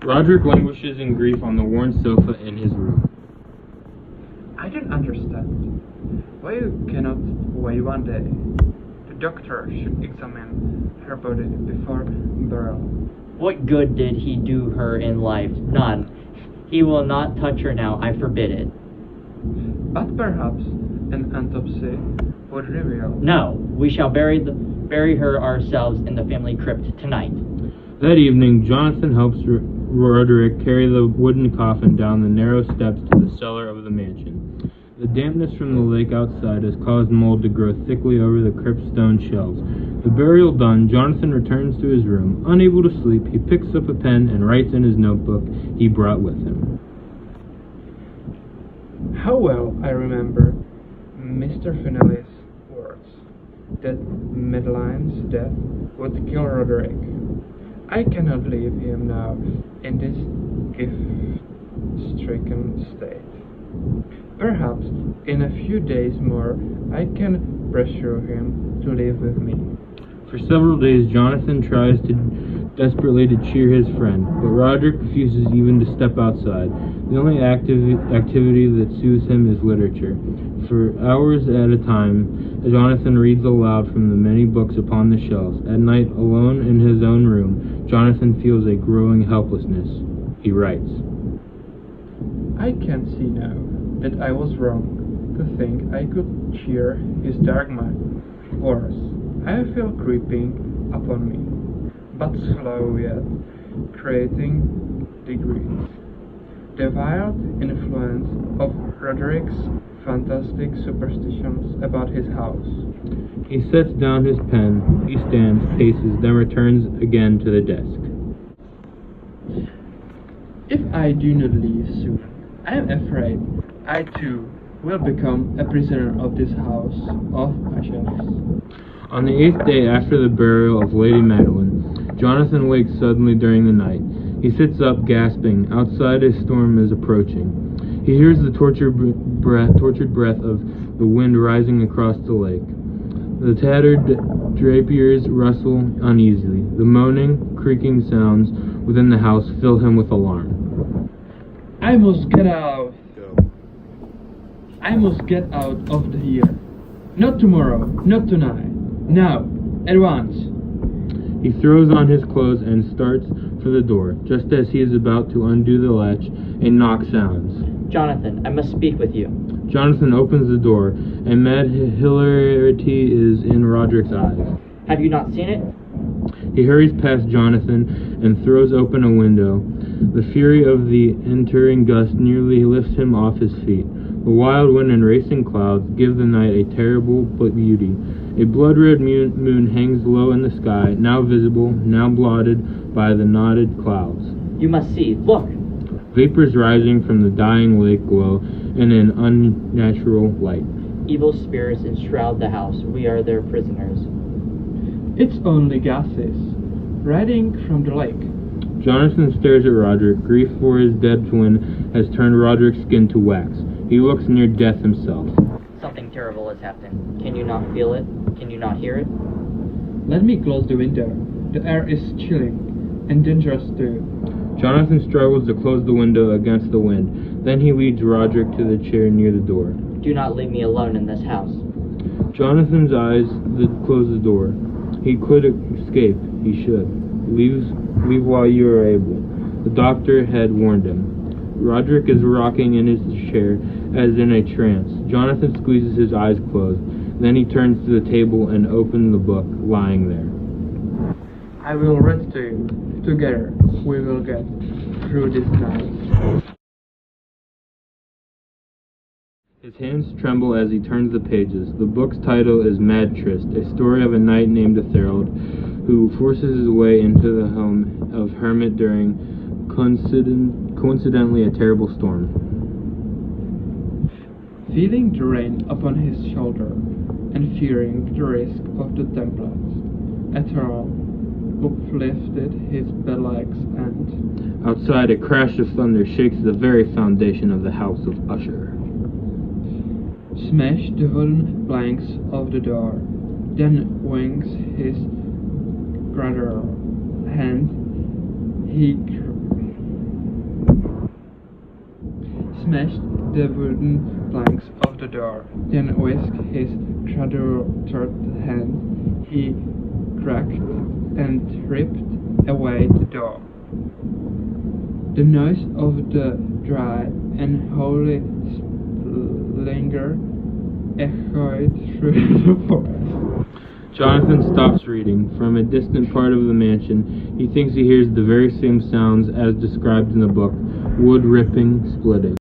Roderick languishes in grief on the worn sofa in his room. I don't understand. Why you cannot wait one day? The doctor should examine her body before burial. What good did he do her in life? None. He will not touch her now, I forbid it. But perhaps an autopsy would reveal. No, we shall bury her ourselves in the family crypt tonight. That evening, Jonathan helps Roderick carry the wooden coffin down the narrow steps to the cellar of the mansion. The dampness from the lake outside has caused mold to grow thickly over the crypt stone shelves. The burial done, Jonathan returns to his room. Unable to sleep, he picks up a pen and writes in his notebook he brought with him. How well I remember Mr. Finelli's words, that Madeline's death would kill Roderick. I cannot leave him now in this grief-stricken state. Perhaps in a few days more I can persuade him to live with me. For several days, Jonathan tries desperately to cheer his friend, but Roderick refuses even to step outside. The only activity that soothes him is literature. For hours at a time, Jonathan reads aloud from the many books upon the shelves. At night, alone in his own room, Jonathan feels a growing helplessness. He writes, I can see now that I was wrong to think I could cheer his dark mind. Worse, I feel creeping upon me, but slow yet, creating degrees. The wild influence of Roderick's fantastic superstitions about his house. He sets down his pen, he stands, paces, then returns again to the desk. If I do not leave soon, I am afraid I too will become a prisoner of this house of ashes. On the 8th day after the burial of Lady Madeline, Jonathan wakes suddenly during the night. He sits up, gasping. Outside, a storm is approaching. He hears the tortured breath of the wind rising across the lake. The tattered draperies rustle uneasily. The moaning, creaking sounds within the house fill him with alarm. I must get out. I must get out of here. Not tomorrow, not tonight. Now, at once. He throws on his clothes and starts for the door. Just as he is about to undo the latch, a knock sounds. Jonathan, I must speak with you. Jonathan opens the door, and mad hilarity is in Roderick's eyes. Have you not seen it? He hurries past Jonathan and throws open a window. The fury of the entering gust nearly lifts him off his feet. The wild wind and racing clouds give the night a terrible beauty. A blood-red moon hangs low in the sky, now visible, now blotted by the knotted clouds. You must see. Look! Vapors rising from the dying lake glow in an unnatural light. Evil spirits enshroud the house. We are their prisoners. It's only gases, riding from the lake. Jonathan stares at Roderick. Grief for his dead twin has turned Roderick's skin to wax. He looks near death himself. Something terrible has happened. Can you not feel it? Can you not hear it? Let me close the window. The air is chilling and dangerous too. Jonathan struggles to close the window against the wind. Then he leads Roderick to the chair near the door. Do not leave me alone in this house. Jonathan's eyes close the door. He could escape. He should. Leave while you are able. The doctor had warned him. Roderick is rocking in his chair as in a trance. Jonathan squeezes his eyes closed. Then he turns to the table and opens the book lying there. I will read to you. Together we will get through this night. His hands tremble as he turns the pages. The book's title is Mad Tryst, a story of a knight named Atharold who forces his way into the home of Hermit during coincidentally a terrible storm. Feeling the rain upon his shoulder and fearing the risk of the tempests, Atharold uplifted his bed-legs and... Outside, a crash of thunder shakes the very foundation of the house of Usher. Smashed the wooden planks of the door, then wings his guttural hand. He smashed the wooden planks of the door. Then with his shuddered hand he cracked and ripped away the door. The noise of the dry and holy slinger echoed through the forest. Jonathan stops reading. From a distant part of the mansion, he thinks he hears the very same sounds as described in the book: wood ripping, splitting.